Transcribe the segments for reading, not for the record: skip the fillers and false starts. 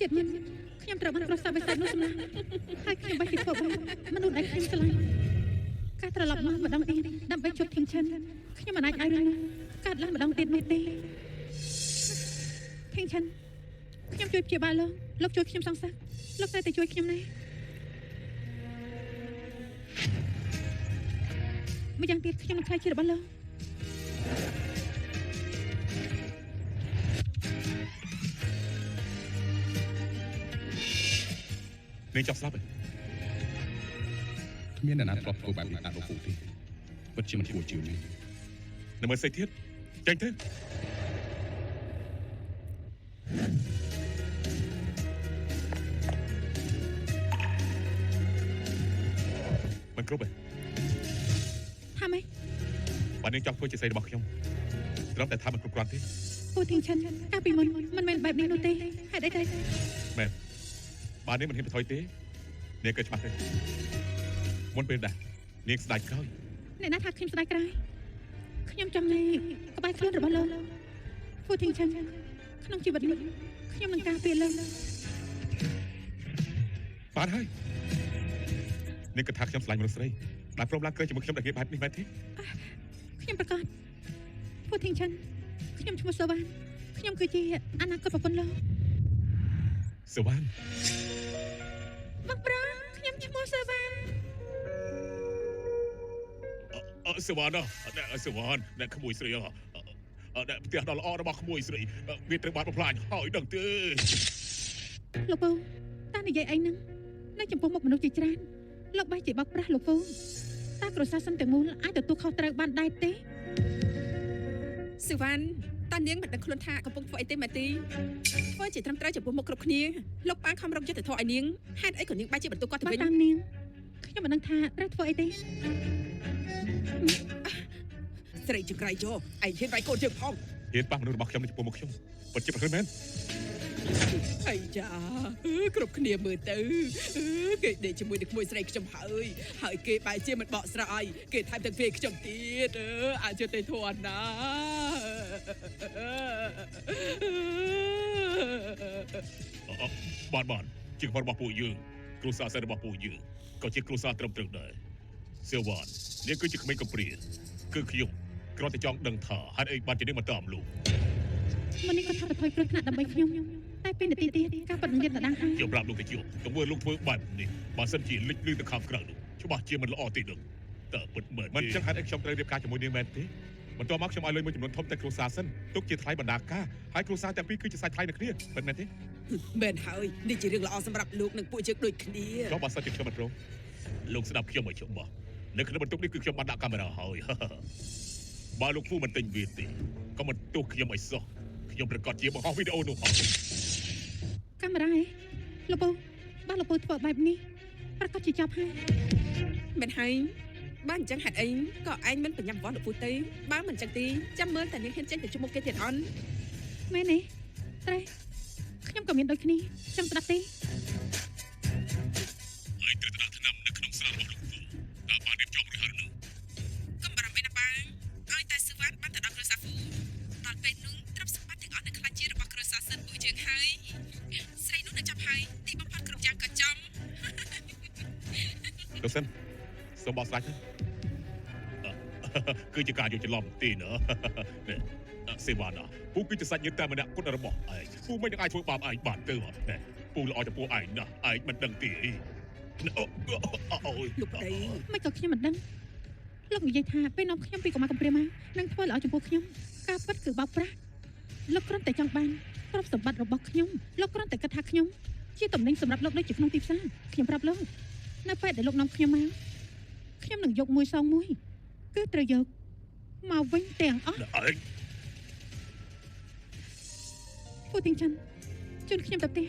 ចិត្តខ្ញុំត្រូវបានប្រសាបិសាចនោះសម្លាប់ហើយខ្ញុំបានជាធ្វើបាបមនុស្សដែលខ្ញុំស្រឡាញ់ការត្រឡប់មកម្ដងទៀតដើម្បីជួបធីងឈិនខ្ញុំមិនអាចឲ្យរឿងនោះកើតឡើងម្ដងទៀតនោះទេធីងឈិនខ្ញុំជួយព្យាបាលលោកជួយខ្ញុំសងសឹកលោកតែជួយខ្ញុំណាម្យ៉ាងទៀតខ្ញុំនឹងខ្លាចជារបស់លោកនាងចាប់ស្លាប់ទេគ្មានអ្នកណាធ្លាប់ធ្វើបែបនេះដាក់លោកពូទេពិតជាមិនគួរជឿទេនៅមើលសេចទៀតចេញទៅមិនគ្រប់ទេថាម៉េចបើនាងចង់ធ្វើជាស្រីរបស់ខ្ញុំត្រឹមតែថាមិនគ្រប់គ្រាន់ទេពូធីងឈិនកាលពីមុនមិនមែនបែបនេះនោះទេហេតុអីទៅមែនបើនាងមិនហ៊ានបន្ថយទេនាងក៏ច្បាស់ទេមុនពេលដែរនាងស្ដាយក្រោយអ្នកណាថាខ្ញុំស្ដាយក្រោយខ្ញុំចង់នៅក្បែរខ្លួនរបស់លោកពូធីងឈិនក្នុងជីវិតនេះខ្ញុំនឹងការពារលោកបានហើយនាងគិតថាខ្ញុំស្លាញ់មនុស្សស្រីដែលព្រមឡើងក្រេជាមួយខ្ញុំតែគេបែបនេះមែនទេខ្ញុំប្រកាសពូធីងឈិនខ្ញុំឈ្មោះសូវ៉ានខ្ញុំគឺជាអនាគតប្រពន្ធលោកសូវ៉ានមកប្រខ្ញុំឈ្មោះសូវ៉ានសូវ៉ានសូវ៉ានអ្នកក្មួយស្រីអ្នកផ្ទះដ៏ល្អរបស់ក្មួយស្រីវាត្រូវបានបំផ្លាញហើយដឹងទេលោកពូតានិយាយអីហ្នឹងនៅចំពោះមុខមនុស្សជាច្រើនលោកបែរជាបោកប្រាស់លោកពូតាគ្រួសារសិនទាំងមូលអាចទទួលខុសត្រូវបានដែរទេស៊ឺវ៉ាន់តានាងមិនដឹងខ្លួនថាកំពុងធ្វើអីទេម៉ែទីធ្វើជាត្រឹមត្រូវចំពោះមុខគ្រប់គ្នាលោកបានខំរកយុត្តិធម៌ឲ្យនាងហេតុអីក៏នាងបែរជាបន្ទោសគាត់ទៅវិញតាមនាងខ្ញុំមិនដឹងថាត្រូវធ្វើអីទេស្រីចង្រៃយោឯងហ៊ានវាយកូនយើងផងហ៊ានប៉ះមនុស្សរបស់ខ្ញុំនៅចំពោះមុខខ្ញុំពិតជាប្រហែលមែនអាយចាគ្រប់គ្នាមើលទៅគេដេកជាមួយនឹងក្មួយស្រីខ្ញុំហើយគេបែរជាមិនបកស្រាយគេថែមទាំងវាខ្ញុំទៀតអាចទៅធន់ណាបានជាកូនរបស់ពួកយើងគ្រួសារសិនរបស់ពួកយើងក៏ជាគ្រួសារត្រឹមត្រូវដែរសៀវ៉ាននាងគឺជាក្មេងកំព្រាគឺខ្ញុំគ្រាន់តែចង់ដឹងថាហេតុអីបានជានាងមិនតាមលោកមុននេះគាត់ថាបន្ថយគ្រោះថ្នាក់ដើម្បីខ្ញុំតែពេលនាទីទៀតការប៉ັດនឹងយន្តដងហើយខ្ញុំប្រាប់លោកទៅជួបទង្វើលោកធ្វើបែបនេះបើសិនជាលិចលឺទៅខាងក្រៅនោះច្បាស់ជាមិនល្អទេនឹងតើពិតមែនមិនចឹងហេតុអីខ្ញុំត្រូវរៀបការជាមួយនាងមែនទេបន្ទាប់មកខ្ញុំឲ្យលុយមួយចំនួនធំតែគ្រួសារសិនទុកជាថ្លៃបណ្ដាការហើយគ្រួសារទាំងពីរគឺជាសាច់ថ្លៃនឹងគ្នាពិតមែនទេមែនហើយនេះជារឿងល្អសម្រាប់លោកនិងពួកយើងដូចគ្នាចុះបើសិនជាខ្ញុំមិនព្រមលោកស្ដាប់ខ្ញុំឲ្យច្បាស់នៅក្នុងបន្ទប់នេះគឺខ្ញុំបានដាក់កាមេរ៉ាហើយបើលោកពូមិនទិញវាទេក៏មិនទោសខ្ញុំឲ្យសោះខ្ញុំប្រកាសជាបង្ហោះវីដេអូនោះអស់កាមេរ៉ាលោកពូបើលោកពូធ្វើបែបនេះប្រកាសជាចាប់ហើយមែនហើយបើអញ្ចឹងហេតុអីក៏ឯងមិនបញ្ញាប់វត្តលោកពូទេបើមិនអញ្ចឹងទេចាំមើលតែនាងហ៊ានចេញទៅជួបមុខគេទៀតអន់មែនទេត្រេះខ្ញុំក៏មានដូចគ្នាចង់ស្ដាប់ទេហើយត្រូវទៅដាក់ថ្នាំនៅក្នុងស្រារបស់លោកពូតើបានរៀបចំរួចហើយនោះកុំបារម្ភអីណាបាឲ្យតែស៊ឺវ៉ាន់បានទៅដល់គ្រួសារហ្វូដល់ពេលនោះទ្រព្យសម្បត្តិទាំងអស់នឹងខ្លាចជារបស់គ្រួសារសិនពួកយើងហើយស្រីនោះនឹងចាប់ហើយទីបំផុតគ្រប់យ៉ាងក៏ចំលោកសិនសូមបកស្រាយទៅគឺជាការយកច្រឡំទីណាសេវ៉ាណាពូគឺជាសាច់ញាតិតែម្នាក់គត់របស់ឯងពូមិនអាចធ្វើបាបឯងបានទេពូល្អចំពោះឯងណាឯងមិនដឹងទេអូយលោកប្តីមិនក៏ខ្ញុំមិនដឹងលោកនិយាយថាពេលនាំខ្ញុំពីកុមារកំព្រាមកនឹងធ្វើល្អចំពោះខ្ញុំការពិតគឺបោកប្រាស់លោកគ្រាន់តែចង់បានទ្រព្យសម្បត្តិរបស់ខ្ញុំលោកគ្រាន់តែគិតថាខ្ញុំជាតំណែងសម្រាប់លោកដូចជាក្នុងទីផ្សារខ្ញុំប្រាប់លោកនៅពេលដែលលោកនាំខ្ញុំមកខ្ញុំនឹងយកមួយសងមួយគឺត្រូវយកមកវិញទាំងអស់ពូទីងច័ន្ទជូនខ្ញុំទៅផ្ទះ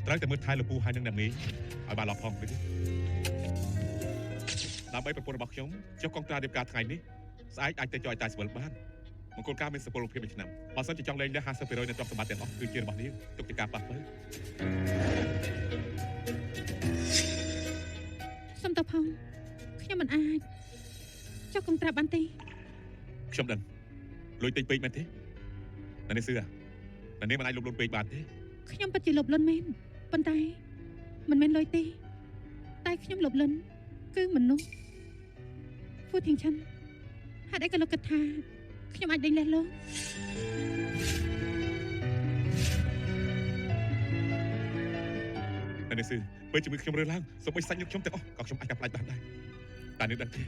ត្រូវតែមើលថែលោកពូហើយនឹងអ្នកមេឲ្យបានល្អផងវិញដើម្បីប្រពន្ធរបស់ខ្ញុំចុះកងត្រារៀបការថ្ងៃនេះស្អែកអាចទៅចុះឲ្យតែស្វិលបានមង្គលការមានសុពលភាពមួយឆ្នាំបើសិនជាចង់លេងដែរ 50% នៃទ្រព្យសម្បត្តិទាំងអស់គឺជារបស់នាងទុកជាការប៉ះទៅសុំតើផងខ្ញុំមិនអាច ចុះកុំត្រាប់បានទេ ខ្ញុំដឹងលុយតិចពេកមែនទេណានេះសឿណានេះមិនអាចលុបលុនពេកបានទេ ខ្ញុំពិតជាលុបលុនមែនប៉ុន្តែមិនមែនលុយទេតែខ្ញុំលុបលុនគឺមនុស្សហ្វូធីងឆាន់ហេតុអីក៏លោកគិតថាខ្ញុំអាចដេញលេះលោក ណានេះសឿពេលជាមួយខ្ញុំរើសឡើងសូម្បីសាច់ញាតិខ្ញុំទាំងអស់ក៏ខ្ញុំអាចកាប់ផ្លាច់បានដែរតែនេះដឹងទេ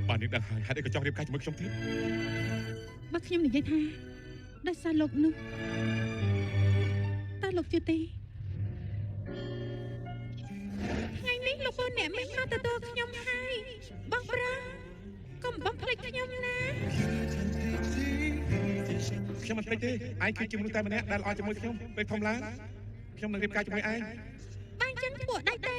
បាននេះដឹងហើយហេតុអីក៏ចង់រៀបការជាមួយខ្ញុំទៀត បើខ្ញុំនិយាយថាដោយសារលោកនោះតើលោកជឿទេថ្ងៃនេះលោកបងអ្នកមិនមកទទួលខ្ញុំហើយបងប្រាកុំបងភ្លេចខ្ញុំណា ខ្ញុំមិនភ្លេចទេឯងគឺជាមនុស្សតែម្នាក់ដែលល្អជាមួយខ្ញុំពេលធំឡើងខ្ញុំនឹងរៀបការជាមួយឯង បាញ់ចឹងពួកដៃទេ ស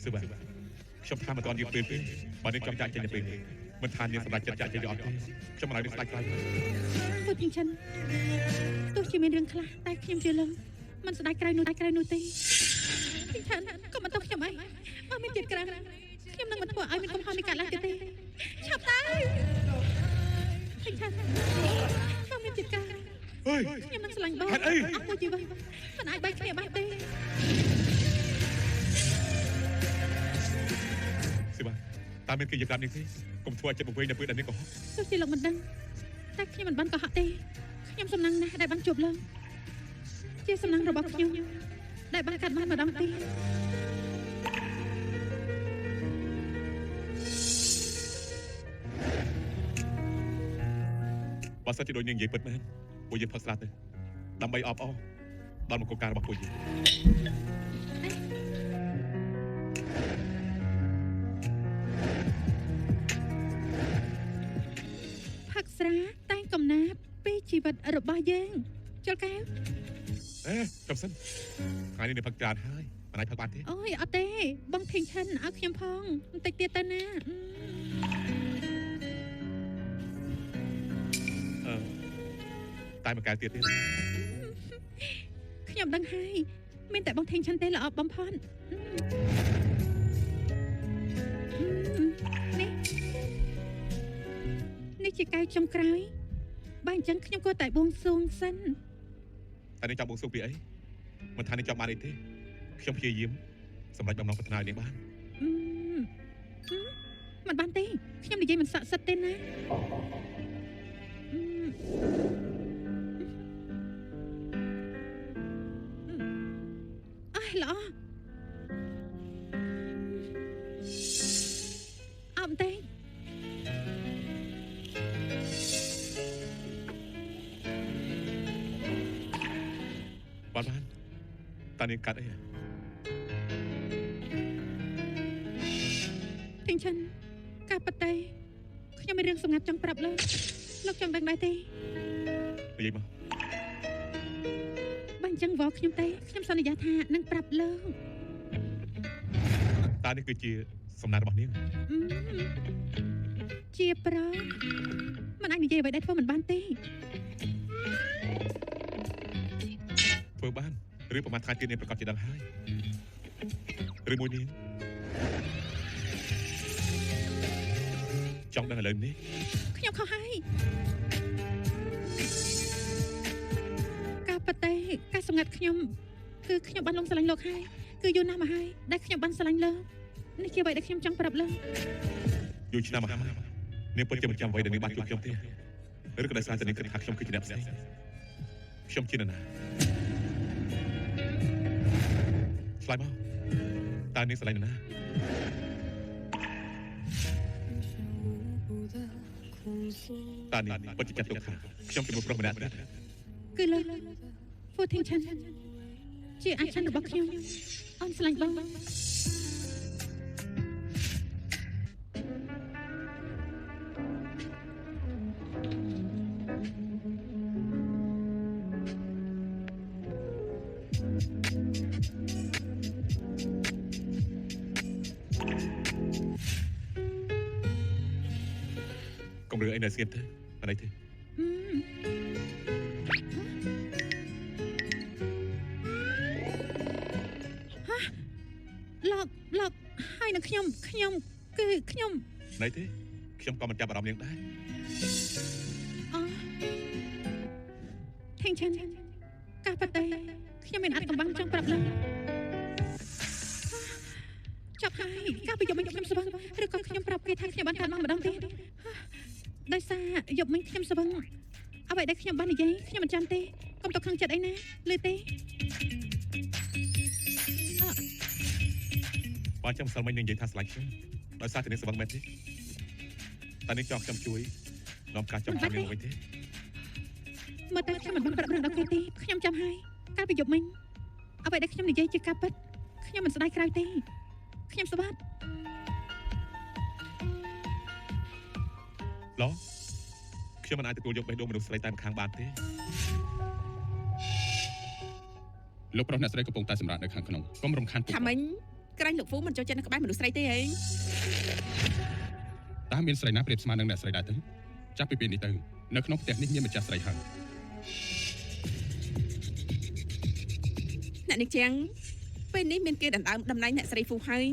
ឿបាទខ្ញុំថាមិនទាន់យឺតពេលទេបើនេះខ្ញុំចាក់ចេញទៅពេលមិនថានាងសម្រាប់ចិត្តចាក់ចេញទៅអត់ទេខ្ញុំមិនឲ្យនេះស្ដាច់ខ្លាំង ហ្វូធីងឆាន់ទោះជាមានរឿងខ្លះតែខ្ញុំជឿលើមិនស្ដាយក្រៅនោះទេធីងឆាន់កុំបន្តខ្ញុំអីបើមានចិត្តក្រាស់ខ្ញុំនឹងមិនធ្វើឲ្យមានកំហុសនេះកើតឡើងទៀតទេឆាប់ទៅធីងឆាន់បើមានចិត្តក្រាស់ អើយ ខ្ញុំនឹងស្រឡាញ់បង ហេតុអី អស់មួយជីវិតមិនអាចបែកគ្នាបានទេស ឺបាទតាមមានគេនិយាយប្រាប់នេះទេកុំធ្វើឲ្យចិត្តបង្វេងនៅពេលដែលនាងកុហក ទោះជាលោកមិនដឹងតែខ្ញុំមិនបានកុហកទេខ្ញុំសំណាងណាស់ដែលបានជួបលោកជាសំណាងរបស់ខ្ញុំដែលបានកាត់បានម្ដងទៀត បើសិនជាដូចនាងនិយាយពិតមែនពួកយើងផឹកស្រាទៅដើម្បីអបអរដល់មង្គលការរបស់ពួកយើង ផឹកស្រាតែងកំណាព្យពីជីវិតរបស់យើងជលកែវ អេកំសិនថ្ងៃនេះនៅផឹកច្រើនហើយមិនអាចផឹកបានទេ អូយអត់ទេបងធីងឆាន់ឲ្យខ្ញុំផងបន្តិចទៀតទៅណា តែមួយកែវទៀតទេ ខ្ញុំដឹងហើយមានតែបងធីងឆាន់ទេល្អបំផុតនេះជាកែវចុងក្រោយបើអញ្ចឹងខ្ញុំគួរតែបួងសួងសិន តែនាងចង់បួងសួងពីអីមិនថានាងចង់បានអីទេខ្ញុំព្យាយាមសម្រាប់បំណងប្រាថ្នានាងបាន មិនបានទេខ្ញុំនិយាយមិនស័ក្តិសិទ្ធទេណាអើយល្អអត់ទេ បានតានាងកាត់អី ធីងឆាន់ការប៉ັດតែខ្ញុំមានរឿងសម្ងាត់ចង់ប្រាប់លោកចង់ដឹងដែរទេ និយាយមក បើអញ្ចឹងវល់ខ្ញុំទេខ្ញុំសន្យាថានឹងប្រាប់លោក តានេះគឺជាសំណាក់របស់នាង ជាប្រមិនអាចនិយាយអ្វីដែលធ្វើមិនបានទេ ធ្វើបានឬប្រមាថថ្ងៃទៀតនាងប្រកាសជាដឹងហើយឬមួយនាងចង់ដឹងឥឡូវនេះ ខ្ញុំខុសហើយការប៉ັດតែការសម្ងាត់ខ្ញុំគឺខ្ញុំបានលងស្រឡាញ់លោកហើយគឺយូរណាស់មកហើយដែលខ្ញុំបានស្រឡាញ់លោកនេះជាអ្វីដែលខ្ញុំចង់ប្រាប់លោក យូរឆ្នាំមកហើយនាងពិតជាមិនចាំអ្វីដែលនាងបានជួបខ្ញុំទេឬក៏ដោយសារតែនាងគិតថាខ្ញុំគឺជាអ្នកផ្សេងខ្ញុំជានរណាឆ្លើយមកតើនាងស្រឡាញ់នរណាតើនាងពិតជាចាត់ទុកថាខ្ញុំជាមនុស្សប្រុសម្នាក់ទៀត គឺលោកហ្វូធីងឆាន់ជាអាចារ្យរបស់ខ្ញុំអូនស្រឡាញ់បង កុំរើអីនៅស្គៀតទេអីទេ អឺ ខ្ញុំគឺខ្ញុំ ណៃទេខ្ញុំក៏មិនចាប់អារម្មណ៍នាងដែរ អូថេងឆានការប៉ັດតែខ្ញុំមានអត្តកំបាំងចង់ប្រាប់ឡើងចាប់ហើយការពីយកមិញខ្ញុំស្វឹងឬក៏ខ្ញុំប្រាប់គេថាខ្ញុំបានកាត់មកម្ដងទៀតដោយសារយកមិញខ្ញុំស្វឹងអ្វីដែលខ្ញុំបាននិយាយខ្ញុំមិនចាំទេកុំតខឹងចិត្តអីណាលឺទេ បើចាំសិលមិញនាងនិយាយថាស្រឡាញ់ខ្ញុំដោយសារតែនាងស្វឹងមែនទេតែនាងចង់ខ្ញុំជួយនាំការចំហនាងវិញទេ មើលទៅខ្ញុំមិនបានប្រាប់រឿងដល់គេទេខ្ញុំចាំហើយកាលពីយប់មិញអ្វីដែលខ្ញុំនិយាយជាការពិតខ្ញុំមិនស្ដាយក្រោយទេខ្ញុំស្បាត់ ឡោខ្ញុំមិនអាចទទួលយកបេះដូងមនុស្សស្រីតែម្ខាងបានទេ លោកប្រុសអ្នកស្រីកំពុងតែសម្រាប់នៅខាងក្នុងកុំរំខានពួក ថាមិញក្រែងលោកហ្វូមិនចូលចិត្តនៅក្បែរមនុស្សស្រីទេហី តើមានស្រីណាប្រៀបស្មើនឹងអ្នកស្រីដែរទៅចាប់ពីពេលនេះទៅនៅក្នុងផ្ទះនេះមានម្ចាស់ស្រីហើយ អ្នកនាងជាងពេលនេះមានគេដណ្ដើមតំណែងអ្នកស្រីហ្វូហើយ